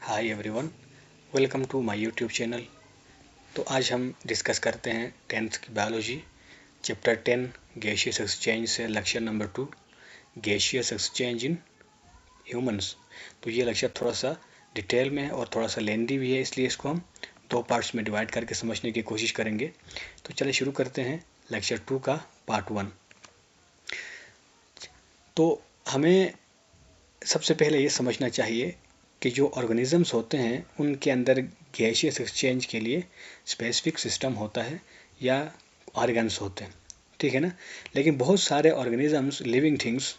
Hi everyone, welcome to my YouTube channel. तो आज हम डिस्कस करते हैं 10th की बायोलॉजी चैप्टर 10 गैसियस एक्सचेंज से lecture number 2 gaseous exchange in humans. तो ये लेक्चर थोड़ा सा डिटेल में है और थोड़ा सा लेंदी भी है, इसलिए इसको हम दो पार्ट्स में डिवाइड करके समझने की कोशिश करेंगे। तो चलिए शुरू करते हैं लेक्चर 2 का पार्ट 1। तो हमें सबसे पहले ये समझना चाहिए कि जो ऑर्गेनिजम्स होते हैं उनके अंदर गैसियस एक्सचेंज के लिए स्पेसिफिक सिस्टम होता है या ऑर्गन्स होते हैं, ठीक है ना। लेकिन बहुत सारे ऑर्गेनिजम्स, लिविंग थिंग्स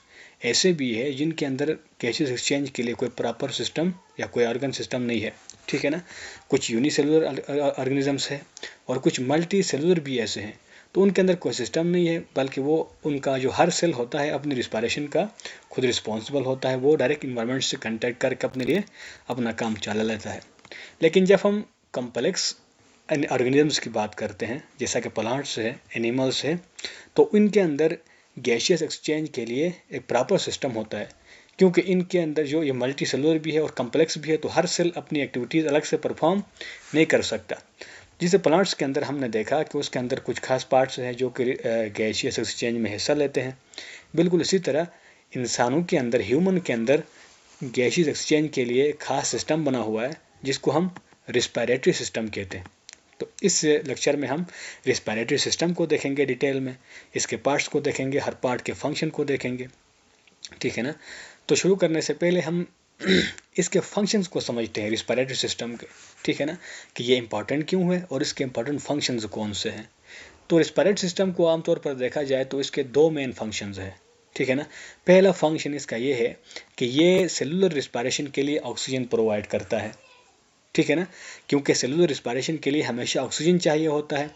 ऐसे भी है जिनके अंदर गैसियस एक्सचेंज के लिए कोई प्रॉपर सिस्टम या कोई ऑर्गन सिस्टम नहीं है, ठीक है ना। कुछ यूनिसेलुलर ऑर्गेनिजम्स है और कुछ मल्टी सेलुलर भी ऐसे हैं। तो उनके अंदर कोई सिस्टम नहीं है, बल्कि वो उनका जो हर सेल होता है अपनी रिस्पायरेशन का खुद रिस्पॉन्सिबल होता है। वो डायरेक्ट इन्वायरमेंट से कंटेक्ट करके अपने लिए अपना काम चला लेता है। लेकिन जब हम कम्प्लेक्स ऑर्गेनिजम्स की बात करते हैं, जैसा कि प्लांट्स है, एनिमल्स है, तो इनके अंदर गैसियस एक्सचेंज के लिए एक प्रॉपर सिस्टम होता है, क्योंकि इनके अंदर जो ये मल्टी सेलुलर भी है और कम्प्लेक्स भी है, तो हर सेल अपनी एक्टिविटीज़ अलग से परफॉर्म नहीं कर सकता। जिसे प्लांट्स के अंदर हमने देखा कि उसके अंदर कुछ खास पार्ट्स हैं जो कि गैसियस एक्सचेंज में हिस्सा लेते हैं। बिल्कुल इसी तरह इंसानों के अंदर, ह्यूमन के अंदर गैसियस एक्सचेंज के लिए एक खास सिस्टम बना हुआ है जिसको हम रिस्पायरेटरी सिस्टम कहते हैं। तो इस लेक्चर में हम रिस्पायरेटरी सिस्टम को देखेंगे डिटेल में, इसके पार्ट्स को देखेंगे, हर पार्ट के फंक्शन को देखेंगे, ठीक है ना। तो शुरू करने से पहले हम इसके फंक्शंस को समझते हैं रिस्पायरेटरी सिस्टम के, ठीक है ना, कि ये इंपॉर्टेंट क्यों है और इसके इंपॉर्टेंट फंक्शंस कौन से हैं। तो रिस्पायरेटरी सिस्टम को आमतौर पर देखा जाए तो इसके दो मेन फंक्शंस हैं, ठीक है ना। पहला फंक्शन इसका ये है कि ये सेलुलर रिस्पायरेशन के लिए ऑक्सीजन प्रोवाइड करता है, ठीक है ना, क्योंकि सेलुलर रिस्पायरेशन के लिए हमेशा ऑक्सीजन चाहिए होता है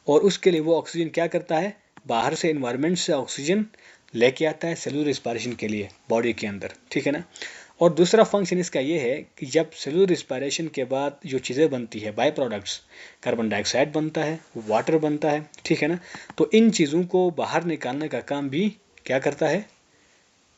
और उसके लिए वो ऑक्सीजन क्या करता है, बाहर से इन्वायरमेंट से ऑक्सीजन लेके आता है सेलुलर रिस्पायरेशन के लिए बॉडी के अंदर, ठीक है ना। और दूसरा फंक्शन इसका ये है कि जब सेलुलर रिस्पायरेशन के बाद जो चीज़ें बनती है, बाय प्रोडक्ट्स, कार्बन डाइऑक्साइड बनता है, वाटर बनता है, ठीक है ना, तो इन चीज़ों को बाहर निकालने का काम भी क्या करता है,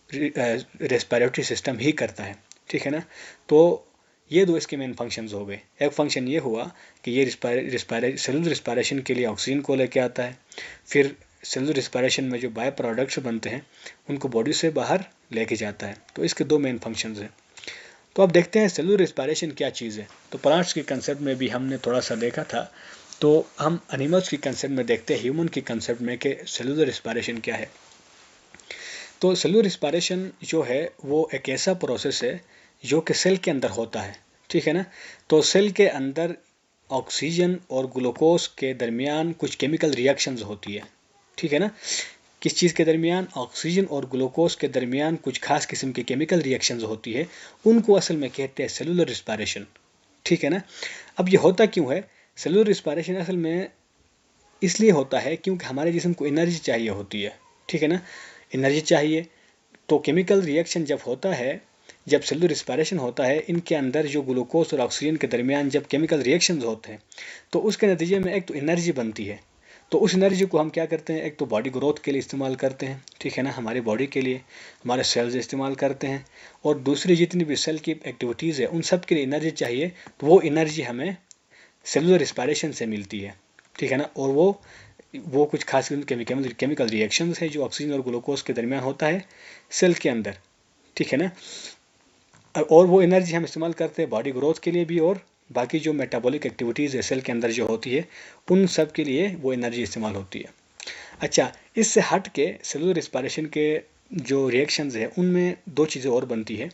रेस्पिरेटरी सिस्टम ही करता है, ठीक है ना। तो ये दो इसके मेन फंक्शंस हो गए। एक फंक्शन ये हुआ कि ये सेलुलर रिस्पायरेशन के लिए ऑक्सीजन को लेके आता है, फिर सेलुलर रिस्पायरेशन में जो बाय प्रोडक्ट्स बनते हैं उनको बॉडी से बाहर लेके जाता है। तो इसके दो मेन फंक्शंस हैं। तो अब देखते हैं सेलुलर रिस्पायरेशन क्या चीज़ है। तो प्लांट्स के कंसेप्ट में भी हमने थोड़ा सा देखा था, तो हम एनिमल्स की कंसेप्ट में देखते हैं, ह्यूमन की कंसेप्ट में कि सेलुलर रिस्पायरेशन क्या है। तो सेलुलर रिस्पायरेशन जो है वो एक ऐसा प्रोसेस है जो कि सेल के अंदर होता है, ठीक है ना। तो सेल के अंदर ऑक्सीजन और ग्लूकोज के दरमियान कुछ केमिकल रिएक्शंस होती है, ठीक है ना। किस चीज़ के दरमियान, ऑक्सीजन और ग्लूकोज के दरमियान कुछ खास किस्म की केमिकल रिएक्शंस होती है, उनको असल में कहते हैं सेलुलर रिस्पायरेशन, ठीक है ना। अब ये होता क्यों है, सेलुलर रिस्पायरेशन असल में इसलिए होता है क्योंकि हमारे जिस्म को एनर्जी चाहिए होती है, ठीक है ना, एनर्जी चाहिए। तो केमिकल रिएक्शन जब होता है, जब सेलुलर रिस्पायरेशन होता है, इनके अंदर जो ग्लूकोज और ऑक्सीजन के दरमियान जब केमिकल रिएक्शंस होते हैं, तो उसके नतीजे में एक तो एनर्जी बनती है। तो उस एनर्जी को हम क्या करते हैं, एक तो बॉडी ग्रोथ के लिए इस्तेमाल करते हैं, ठीक है ना, हमारी बॉडी के लिए हमारे सेल्स इस्तेमाल करते हैं, और दूसरी जितनी भी सेल की एक्टिविटीज़ है उन सब के लिए एनर्जी चाहिए। तो वो एनर्जी हमें सेलुलर रिस्पायरेशन से मिलती है, ठीक है ना। और वो कुछ खास केमिकल रिएक्शंस है जो ऑक्सीजन और ग्लूकोज के दरमियान होता है सेल के अंदर, ठीक है ना। और वो एनर्जी हम इस्तेमाल करते हैं बॉडी ग्रोथ के लिए भी, और बाकी जो मेटाबॉलिक एक्टिविटीज़ है सेल के अंदर जो होती है उन सब के लिए वो एनर्जी इस्तेमाल होती है। अच्छा, इससे हट के सेलुलर रिस्पायरेशन के जो रिएक्शंस है उनमें दो चीज़ें और बनती है।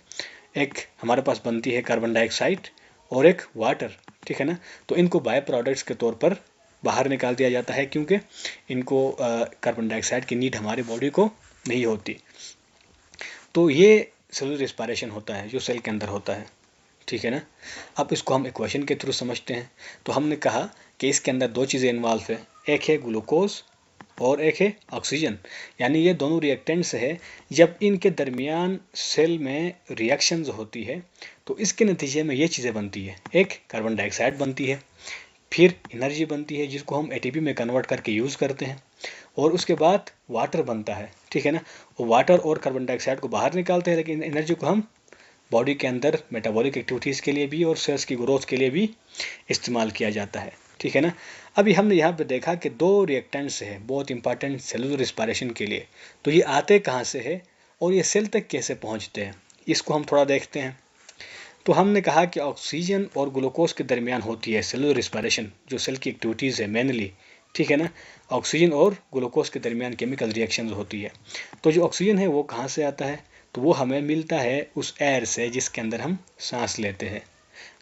एक हमारे पास बनती है कार्बन डाइऑक्साइड और एक वाटर, ठीक है ना। तो इनको बाय प्रोडक्ट्स के तौर पर बाहर निकाल दिया जाता है, क्योंकि इनको कार्बन डाइऑक्साइड की नीड हमारी बॉडी को नहीं होती। तो ये सेलुलर रिस्पायरेशन होता है जो सेल के अंदर होता है, ठीक है ना। अब इसको हम इक्वेशन के थ्रू समझते हैं। तो हमने कहा कि इसके अंदर दो चीज़ें इन्वॉल्व है, एक है ग्लूकोज और एक है ऑक्सीजन, यानी ये दोनों रिएक्टेंट्स है। जब इनके दरमियान सेल में रिएक्शंस होती है तो इसके नतीजे में ये चीज़ें बनती है, एक कार्बन डाइऑक्साइड बनती है, फिर एनर्जी बनती है जिसको हम एटीपी में कन्वर्ट करके यूज़ करते हैं, और उसके बाद वाटर बनता है, ठीक है ना। वो वाटर और कार्बन डाइऑक्साइड को बाहर निकालते हैं, लेकिन एनर्जी को हम बॉडी के अंदर मेटाबॉलिक एक्टिविटीज़ के लिए भी और सेल्स की ग्रोथ के लिए भी इस्तेमाल किया जाता है, ठीक है ना। अभी हमने यहाँ पे देखा कि दो रिएक्टेंट्स है बहुत इंपॉर्टेंट सेलुलर रिस्पायरेशन के लिए, तो ये आते कहाँ से है और ये सेल तक कैसे पहुँचते हैं, इसको हम थोड़ा देखते हैं। तो हमने कहा कि ऑक्सीजन और ग्लूकोज के दरमियान होती है सेलुलर रिस्पायरेशन, जो सेल की एक्टिविटीज़ है मेनली, ठीक है ना। ऑक्सीजन और ग्लूकोज के दरमियान केमिकल रिएक्शन होती है। तो जो ऑक्सीजन है वो कहाँ से आता है, तो वो हमें मिलता है उस एयर से जिसके अंदर हम सांस लेते हैं,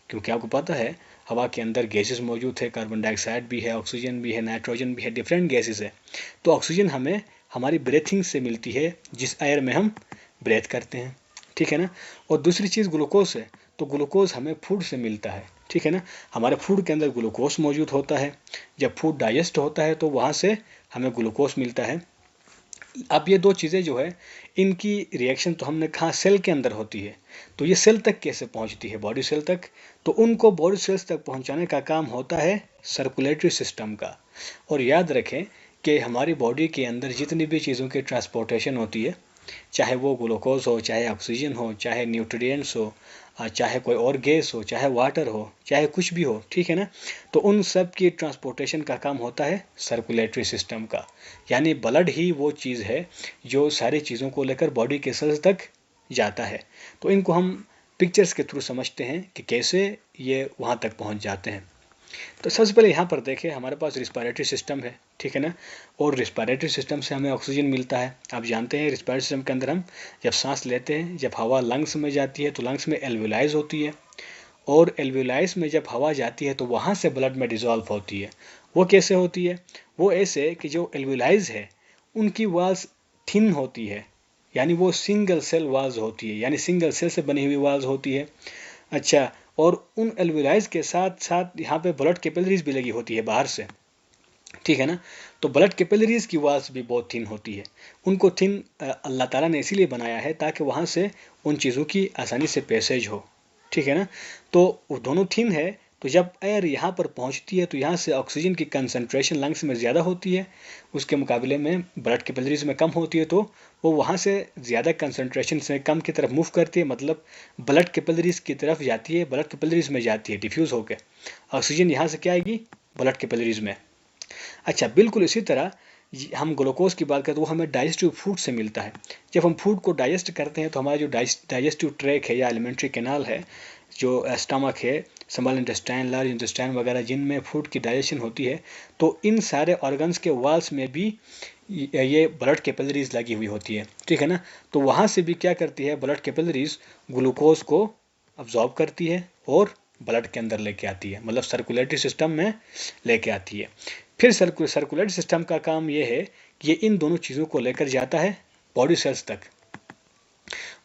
क्योंकि आपको पता है हवा के अंदर गैसेस मौजूद है, कार्बन डाइऑक्साइड भी है, ऑक्सीजन भी है, नाइट्रोजन भी है, डिफरेंट गैसेस है। तो ऑक्सीजन हमें हमारी ब्रेथिंग से मिलती है, जिस एयर में हम ब्रेथ करते हैं, ठीक है ना। और दूसरी चीज़ ग्लूकोज है, तो ग्लूकोज हमें फूड से मिलता है, ठीक है ना। हमारे फूड के अंदर ग्लूकोज मौजूद होता है, जब फूड डाइजेस्ट होता है तो वहाँ से हमें ग्लूकोज मिलता है। अब ये दो चीज़ें जो है इनकी रिएक्शन तो हमने कहा सेल के अंदर होती है, तो ये सेल तक कैसे पहुंचती है, बॉडी सेल तक, तो उनको बॉडी सेल्स तक पहुंचाने का काम होता है सर्कुलेटरी सिस्टम का। और याद रखें कि हमारी बॉडी के अंदर जितनी भी चीज़ों की ट्रांसपोर्टेशन होती है, चाहे वो ग्लूकोज हो, चाहे ऑक्सीजन हो, चाहे न्यूट्रिएंट्स हो, चाहे कोई और गैस हो, चाहे वाटर हो, चाहे कुछ भी हो, ठीक है ना, तो उन सब की ट्रांसपोर्टेशन का काम होता है सर्कुलेटरी सिस्टम का। यानी ब्लड ही वो चीज़ है जो सारी चीज़ों को लेकर बॉडी के सेल्स तक जाता है। तो इनको हम पिक्चर्स के थ्रू समझते हैं कि कैसे ये वहाँ तक पहुँच जाते हैं। तो सबसे पहले यहाँ पर देखें हमारे पास रिस्पायरेटरी सिस्टम है, ठीक है ना, और रिस्पायरेटरी सिस्टम से हमें ऑक्सीजन मिलता है। आप जानते हैं रिस्पायरेटरी सिस्टम के अंदर हम जब सांस लेते हैं, जब हवा लंग्स में जाती है तो लंग्स में एल्वियोलाइज होती है, और एल्वियोलाइज में जब हवा जाती है तो वहाँ से ब्लड में डिजॉल्व होती है। वो कैसे होती है, वो ऐसे कि जो एल्वियोलाइज है उनकी वाल्स थिन होती है, यानी वो सिंगल सेल वाल्स होती है, यानी सिंगल सेल से बनी हुई वाल्स होती है। अच्छा, और उन एल्वियोलाइज के साथ साथ यहाँ पे ब्लड कैपिलरीज भी लगी होती है बाहर से, ठीक है ना। तो ब्लड कैपिलरीज की वाल्स भी बहुत थिन होती है। उनको थिन अल्लाह ताला ने इसीलिए बनाया है ताकि वहाँ से उन चीज़ों की आसानी से पैसेज हो, ठीक है ना। तो वो दोनों थिन है, तो जब एयर यहाँ पर पहुँचती है तो यहाँ से ऑक्सीजन की कंसनट्रेशन लंग्स में ज़्यादा होती है, उसके मुकाबले में ब्लड कैपिलरीज में कम होती है, तो वो वहाँ से ज़्यादा कंसनट्रेशन से कम की तरफ मूव करती है, मतलब ब्लड कैपिलरीज की तरफ जाती है, ब्लड कैपिलरीज में जाती है डिफ्यूज़ होकर। ऑक्सीजन यहाँ से क्या आएगी, ब्लड कैपिलरीज में। अच्छा, बिल्कुल इसी तरह हम ग्लूकोज की बात करें तो वो हमें डाइजेस्टिव फूड से मिलता है। जब हम फूड को डाइजेस्ट करते हैं तो हमारा जो डाइजेस्टिव ट्रैक है या एलिमेंट्री कैनाल है, जो स्टमक है, स्मॉल इंटेस्टाइन, लार्ज इंटेस्टाइन वगैरह, जिनमें फूड की डाइजेशन होती है, तो इन सारे ऑर्गन्स के वॉल्स में भी ये ब्लड कैपिलरीज लगी हुई होती है, ठीक है ना। तो वहाँ से भी क्या करती है, ब्लड कैपिलरीज ग्लूकोज को अब्जॉर्ब करती है और ब्लड के अंदर लेके आती है, मतलब सर्कुलेटरी सिस्टम में लेके आती है। फिर सर्कुलेटरी सिस्टम का काम ये है कि ये इन दोनों चीज़ों को लेकर जाता है बॉडी सेल्स तक।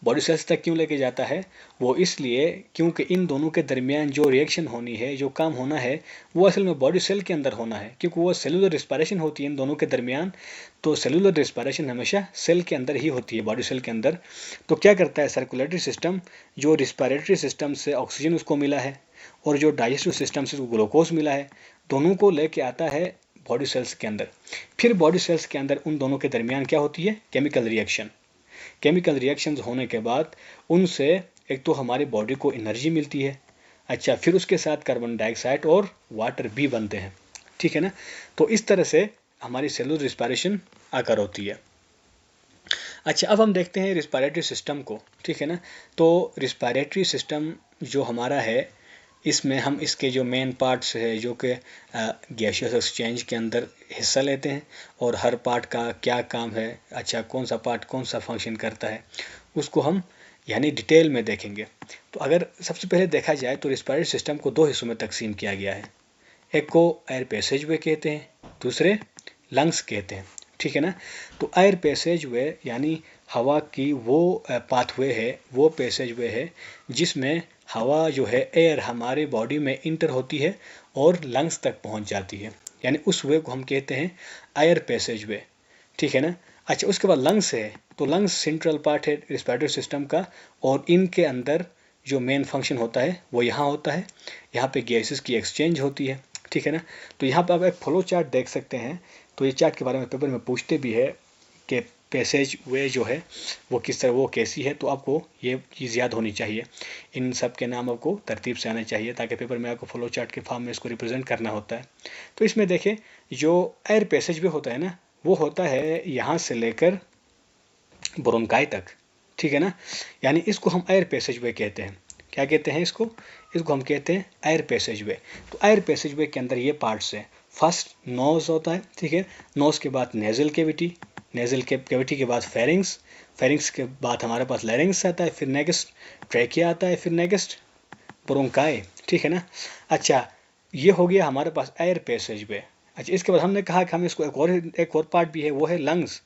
बॉडी सेल्स तक क्यों लेके जाता है, वो इसलिए क्योंकि इन दोनों के दरमियान जो रिएक्शन होनी है, जो काम होना है, वो असल में बॉडी सेल के अंदर होना है, क्योंकि वो सेलुलर रिस्पायरेशन होती है इन दोनों के दरमियान। तो सेलुलर रिस्पायरेशन हमेशा सेल के अंदर ही होती है, बॉडी सेल के अंदर। तो क्या करता है सर्कुलेटरी सिस्टम, जो रिस्पायरेटरी सिस्टम से ऑक्सीजन उसको मिला है और जो डाइजेस्टिव सिस्टम से ग्लूकोज मिला है, दोनों को लेके आता है बॉडी सेल्स के अंदर। फिर बॉडी सेल्स के अंदर उन दोनों के दरमियान क्या होती है, केमिकल रिएक्शन। केमिकल रिएक्शंस होने के बाद उनसे एक तो हमारी बॉडी को एनर्जी मिलती है। अच्छा, फिर उसके साथ कार्बन डाइऑक्साइड और वाटर भी बनते हैं, ठीक है ना। तो इस तरह से हमारी सेलुलर रिस्पायरेशन आकर होती है। अच्छा, अब हम देखते हैं रिस्पायरेटरी सिस्टम को, ठीक है ना। तो रिस्पायरेटरी सिस्टम जो हमारा है, इसमें हम इसके जो मेन पार्ट्स है जो कि गैसियस एक्सचेंज के अंदर हिस्सा लेते हैं, और हर पार्ट का क्या काम है, अच्छा कौन सा पार्ट कौन सा फंक्शन करता है, उसको हम यानी डिटेल में देखेंगे। तो अगर सबसे पहले देखा जाए तो रिस्पायरेटरी सिस्टम को दो हिस्सों में तकसीम किया गया है। एक को एयर पैसेज वे कहते हैं, दूसरे लंग्स कहते हैं, ठीक है ना। तो एयर पैसेज वे यानी हवा की वो पाथवे है, वो पैसेज वे है जिसमें हवा जो है, एयर हमारे बॉडी में इंटर होती है और लंग्स तक पहुंच जाती है, यानी उस वे को हम कहते हैं एयर पैसेज वे, ठीक है ना। अच्छा, उसके बाद लंग्स है, तो लंग्स सेंट्रल पार्ट है रिस्पायरेटरी सिस्टम का, और इनके अंदर जो मेन फंक्शन होता है वो यहाँ होता है, यहाँ पे गैसेस की एक्सचेंज होती है, ठीक है ना। तो यहाँ पर आप एक फ्लो चार्ट देख सकते हैं। तो ये चार्ट के बारे में पेपर में पूछते भी है कि पैसेज वे जो है वो किस तरह, वो कैसी है, तो आपको ये चीज़ याद होनी चाहिए। इन सब के नाम आपको तरतीब से आने चाहिए, ताकि पेपर में आपको फ्लो चार्ट के फॉर्म में इसको रिप्रेजेंट करना होता है। तो इसमें देखें, जो एयर पैसेज वे होता है ना, वो होता है यहाँ से लेकर ब्रोंकाई तक, ठीक है ना। यानी इसको हम एयर पैसेज वे कहते हैं। क्या कहते हैं इसको? इसको हम कहते हैं एयर पैसेज वे। तो एयर पैसेज वे के अंदर ये पार्ट्स हैं। फर्स्ट नोज होता है, ठीक है। नोज के बाद नेजल कैविटी, नेजल कैविटी के बाद फेरिंग्स, फेरिंग्स के बाद हमारे पास लैरिंग्स आता है, फिर नेक्स्ट ट्रैकिया आता है, फिर नेक्स्ट ब्रोंकाई, ठीक है ना। अच्छा, ये हो गया हमारे पास एयर पैसेज वे। अच्छा, इसके बाद हमने कहा कि हम इसको एक और पार्ट भी है, वो है लंग्स।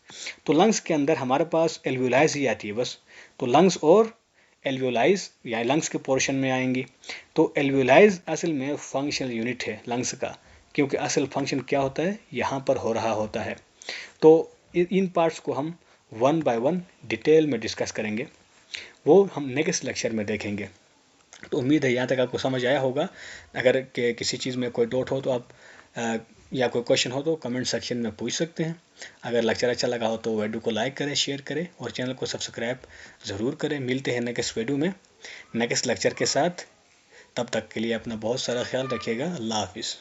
तो लंग्स के अंदर हमारे पास एल्वियोलाइज ही आती है बस। तो लंग्स और एल्वियोलाइज या लंग्स के पोर्शन में आएंगी। तो एल्वियोलाइज असल में फंक्शनल यूनिट है लंग्स का, क्योंकि असल फंक्शन क्या होता है, यहाँ पर हो रहा होता है। तो इन पार्ट्स को हम वन बाय वन डिटेल में डिस्कस करेंगे, वो हम नेक्स्ट लेक्चर में देखेंगे। तो उम्मीद है यहाँ तक आपको समझ आया होगा। अगर किसी चीज़ में कोई डाउट हो तो आप या कोई क्वेश्चन हो तो कमेंट सेक्शन में पूछ सकते हैं। अगर लेक्चर अच्छा लगा हो तो वीडियो को लाइक करें, शेयर करें और चैनल को सब्सक्राइब ज़रूर करें। मिलते हैं नेक्स्ट वीडियो में नेक्स्ट लेक्चर के साथ। तब तक के लिए अपना बहुत सारा ख्याल रखिएगा। अल्लाह हाफिज़।